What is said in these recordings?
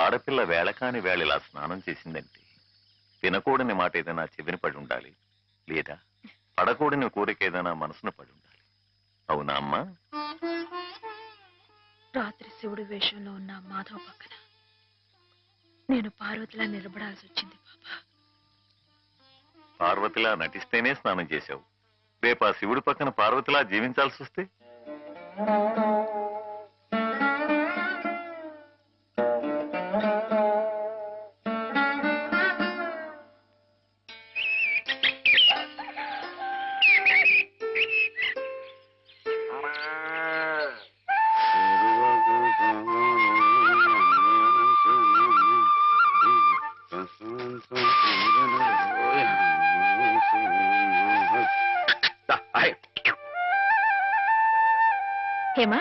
ఆడపిల్ల వేళకాని వేళ ఇలా స్నానం చేసిందంటే తినకూడని మాట ఏదైనా చెవిన పడి ఉండాలి, లేదా పడకూడని కోరిక ఏదైనా మనసును పడి ఉండాలి. అవునా అమ్మా? రాత్రి శివుడి వేషంలో ఉన్న మాధవ్ పక్కన నేను పార్వతిలా నిలబడాల్సి వచ్చింది బాబా. పార్వతిలా నటిస్తేనే స్నానం చేశావు. రేపు ఆ శివుడి పక్కన పార్వతిలా జీవించాల్సి వస్తే? హేమా,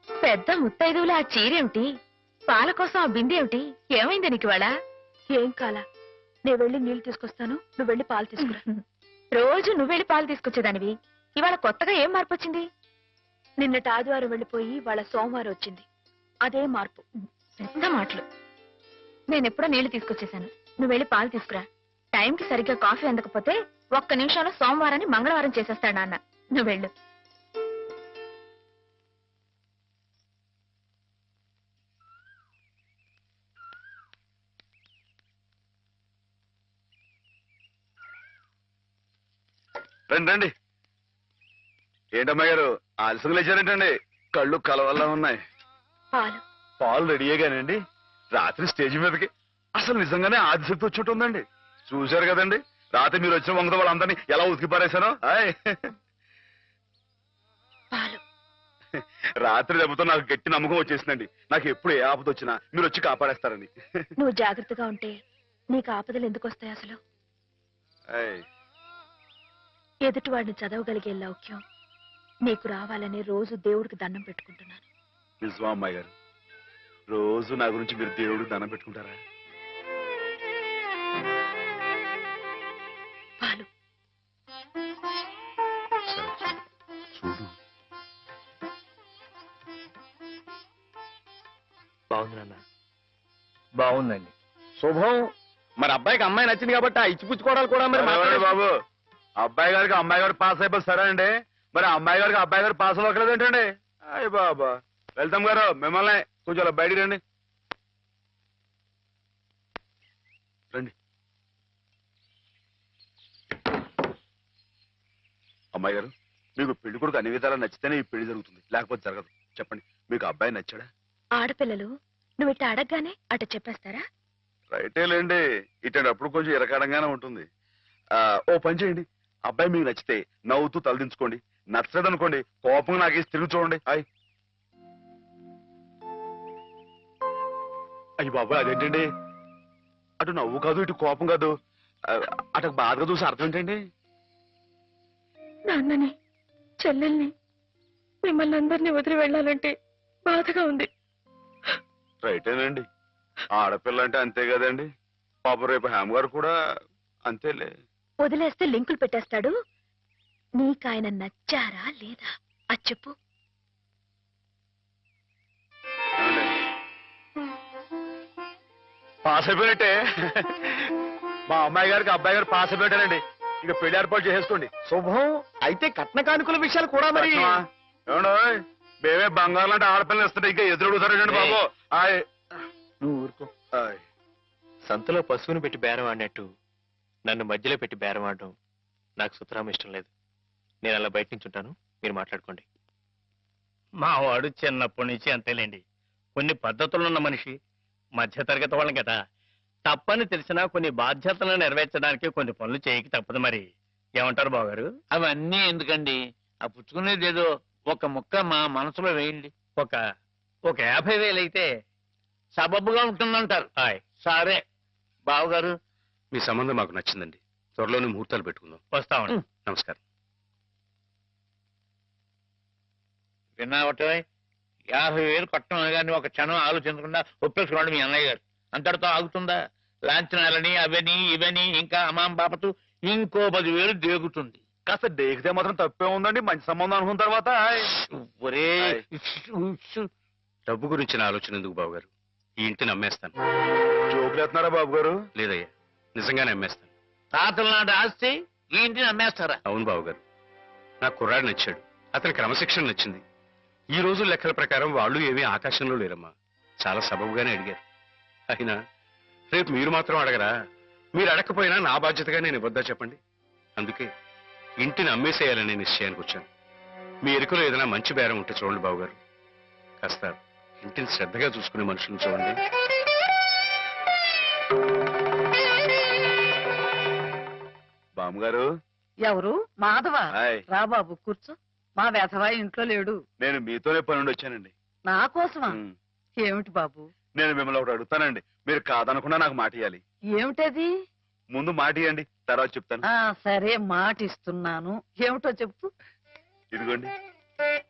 పెద్ద ముత్తైదువులు ఆ చీరేమిటి, పాల కోసం ఆ బిందెమిటి, ఏమైంది నీకు ఇవాళ? ఏం కాలా, నేను వెళ్ళి నీళ్లు తీసుకొస్తాను, నువ్వు వెళ్ళి పాలు తీసుకురా. రోజు నువ్వు వెళ్ళి పాలు తీసుకొచ్చేదానివి, ఇవాళ కొత్తగా ఏం మార్పు వచ్చింది? నిన్నటి ఆదివారం వెళ్ళిపోయి వాళ్ళ సోమవారం వచ్చింది, అదే మార్పు. పెద్ద మాటలు. నేనెప్పుడో నీళ్లు తీసుకొచ్చేసాను, నువ్వు వెళ్ళి పాలు తీసుకురా. టైంకి సరిగ్గా కాఫీ అందకపోతే ఒక్క నిమిషంలో సోమవారాన్ని మంగళవారం చేసేస్తాడు నాన్న. నువ్వు వెళ్ళు. రండి రండి. ఏంటమ్మా గారు ఆలస్యం లేచారేంటండి? కళ్ళు కలవల్లా ఉన్నాయి. పాలు పాలు రెడీయేగానండి. రాత్రి స్టేజ్ మీదకి అసలు నిజంగానే ఆదిశక్తి వచ్చినట్టు ఉందండి. చూశారు కదండి రాత్రి మీరు వచ్చిన వంగతో వాళ్ళందరినీ ఎలా ఉతికి పారేశానో. పాలు రాత్రి దెబ్బతో నాకు గట్టి నమ్మకం వచ్చేసిందండి. నాకు ఎప్పుడు ఏ ఆపద వచ్చినా మీరు వచ్చి కాపాడేస్తారని. నువ్వు జాగ్రత్తగా ఉంటే నీకు ఆపదలు ఎందుకు వస్తాయి అసలు? ఎదుటి వాడిని చదవగలిగే లౌక్యం నీకు రావాలని రోజు దేవుడికి దండం పెట్టుకుంటున్నాను. నిజమా అమ్మాయి గారు? రోజు నా గురించి మీరు దేవుడికి దండం పెట్టుకుంటారా? పాలు చూడు. బాగుంది నాన్న, బాగుందండి. శుభం. మరి అబ్బాయికి అమ్మాయి నచ్చింది కాబట్టి ఆ ఇచ్చిపుచ్చుకోవడాలు కూడా మరి మాట్లాడే బాబు. అబ్బాయి గారికి అమ్మాయి గారు పాస్ అయిపోయి సరే అండి, మరి అమ్మాయి గారికి అబ్బాయి గారు పాస్ అవ్వట్లేదు ఏంటండి? అయ్య బాబా. వెళ్తాం గారు మిమ్మల్ని కొంచెం అలా బయటికి రండి. రండి. అమ్మాయి గారు మీకు పెళ్లి కొడుకు అన్ని విధాలా నచ్చితేనే ఈ పెళ్లి జరుగుతుంది, లేకపోతే జరగదు. చెప్పండి, మీకు అబ్బాయి నచ్చాడా? ఆడపిల్లలు నువ్వు ఇట్ట అడగగానే అట చెప్పేస్తారా? రైటేలేండి, ఇటప్పుడు కొంచెం ఇరకాడంగానే ఉంటుంది. ఓ పని చేయండి, అబ్బాయి మీకు నచ్చితే నవ్వుతూ తలదించుకోండి, నచ్చలేదనుకోండి కోపంగా నాకేసి తిరిగి చూడండి. అయ్యి బాబాయ్ అదేంటండి? అటు నవ్వు కాదు ఇటు కోపం కాదు, అటు బాధగా చూసి అర్థం ఏంటండి? నాన్నని చెల్లెల్ని మిమ్మల్ని అందరినీ వదిలి వెళ్ళాలంటే బాధగా ఉంది. రైటేనండి, ఆడపిల్ల అంటే అంతే కదండి. పాప రేపు హేమ గారు కూడా అంతేలే. వదిలేస్తే లింకులు పెట్టేస్తాడు. నీకాయన నచ్చారా లేదా అది చెప్పు. పాస్ అయిపోయినట్టే. మా అమ్మాయి గారికి అబ్బాయి గారు పాస్ అయిపోయారండి. ఇక పెళ్లి ఏర్పాటు చేసేసుకోండి. శుభం. అయితే కట్న కానుకల విషయాలు కూడా మరి ఏమండో మేమే బంగారం అంటే ఆడపిల్లలు ఇస్తుంటే ఇంకా ఎదురుడుతారండి బాబు. నువ్వు ఊరుకో. సంతలో పశువుని పెట్టి బేరం ఆడినట్టు నన్ను మధ్యలో పెట్టి బేరం ఆడడం నాకు సుతరాం ఇష్టం లేదు. నేను అలా బయట నుంచి ఉంటాను, మీరు మాట్లాడుకోండి. మా వాడు చిన్నప్పటి నుంచి అంతేలేండి. కొన్ని పద్ధతులున్న మనిషి, మధ్యతరగతి వాళ్ళం కదా. తప్పని తెలిసినా కొన్ని బాధ్యతలను నెరవేర్చడానికి కొన్ని పనులు చేయక తప్పదు. మరి ఏమంటారు బావగారు? అవన్నీ ఎందుకండి, ఆ పుచ్చుకునేదేదో ఒక ముక్క మా మనసులో వేయండి. ఒక 50,000 అయితే సబబుగా ఉంటుందంటారు. సరే బావగారు, మీ సంబంధం మాకు నచ్చిందండి. త్వరలోనే ముహూర్తాలు పెట్టుకుందాం. వస్తామండి. నమస్కారం. విన్నావటే 50,000 కట్టం కానీ ఒక క్షణం ఆలోచించకుండా ఒప్పేసుకోండి మీ అన్నయ్య గారు. అంతటితో ఆగుతుందా? లాంఛనాలని అవని ఇవని ఇంకా అమాం బాపతు ఇంకో 10,000 దేగుతుంది. కాస్త దేగితే మాత్రం తప్పే ఉందండి, మంచి సంబంధం అనుకున్న తర్వాత. ఒరే డబ్బు గురించిన ఆలోచన ఎందుకు బాబు గారు? ఈ ఇంటిని అమ్మేస్తాను. జోకులు వేస్తున్నారా బాబు గారు? లేదయ్యా, నిజంగానే అమ్మేస్తాను. తాతల నాటి ఆస్తి ఈ ఇంటిని అమ్మేస్తారా? అవును బావగారు, నా కుర్రాడు నచ్చాడు, అతని క్రమశిక్షణ నచ్చింది. ఈ రోజు లెక్కల ప్రకారం వాళ్ళు ఏమీ ఆకాశంలో లేరమ్మా, చాలా సబబుగానే అడిగారు. అయినా రేపు మీరు మాత్రం అడగరా? మీరు అడగకపోయినా నా బాధ్యతగా నేను ఇవ్వద్దా చెప్పండి? అందుకే ఇంటిని అమ్మేసేయాలనే నిశ్చయానికి వచ్చాను. మీ ఎరుకలో ఏదైనా మంచి బేరం ఉంటే చూడండి బావగారు. కాస్త ఇంటిని శ్రద్ధగా చూసుకునే మనుషులను చూడండి. బామ్మగారు. ఎవరు? మాధవ. హాయ్. రా బాబు కూర్చో. మా వెధవా ఇంట్లో లేడు. నేను మీతోనే పని నుండి వచ్చానండి. నా కోసమా? ఉమ్. ఏమిటి బాబు? నేను మిమ్మల్ని ఒకటి అడుగుతానండి, మీరు కాదనకుండా నాకు మాట ఇవ్వాలి. ఏమిటది? ముందు మాట ఇవ్వండి, తర్వాత చెప్తాను. సరే మాట ఇస్తున్నాను. ఏమిటో చెప్పు. ఇదిగోండి,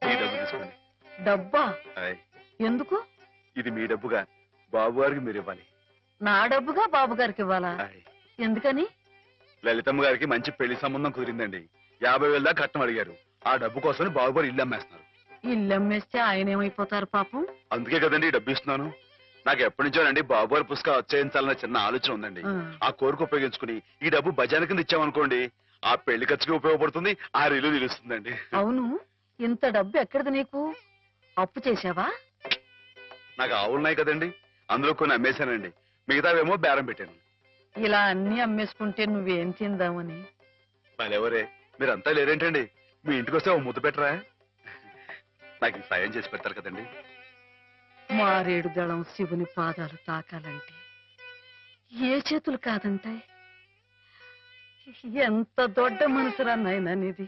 ఈ డబ్బు తీసుకోండి. డబ్బా? హాయ్. ఎందుకు? ఇది మీ డబ్బుగా బాబు గారికి మీరు ఇవ్వాలి. నా డబ్బుగా బాబు గారికి ఇవ్వాలా? హాయ్. ఎందుకని? లలితమ్మ గారికి మంచి పెళ్లి సంబంధం కుదిరిందండి. 50,000 దాకా కట్నం అడిగారు. ఆ డబ్బు కోసం బాబు గారు ఇల్లు అమ్మేస్తున్నారు. ఇల్లు అమ్మేస్తే ఆయన ఏమైపోతారు పాపం? అందుకే కదండి ఈ డబ్బు ఇస్తున్నాను. నాకు ఎప్పటి నుంచోనండి బాబు గారి పుస్తకం వచ్చేయించాలన్న చిన్న ఆలోచన ఉందండి. ఆ కోరిక ఉపయోగించుకుని ఈ డబ్బు బజార్ కింద ఇచ్చామనుకోండి, ఆ పెళ్లి ఖర్చుకి ఉపయోగపడుతుంది, ఆ ఇల్లు నిలుస్తుందండి. అవును, ఇంత డబ్బు ఎక్కడిది నీకు? అప్పు చేశావా? నాకు ఆవులున్నాయి కదండి, అందులో కొన్ని అమ్మేశానండి. మిగతావేమో బేరం పెట్టాను. ఇలా అన్ని అమ్మేసుకుంటే నువ్వేం తిందామని. మళ్ళెవరే మీరంతా లేరేంటండి? మీ ఇంటికి వస్తే ఓ ముద్దు పెట్టరా? నాకు ఈ సాయం చేసి పెడతారు కదండి. మారేడు దళం శివుని పాదాలు తాకాలంటే ఏ చేతులు కాదంటాయి? ఎంత దొడ్డ మనసురా నాయనా నీది.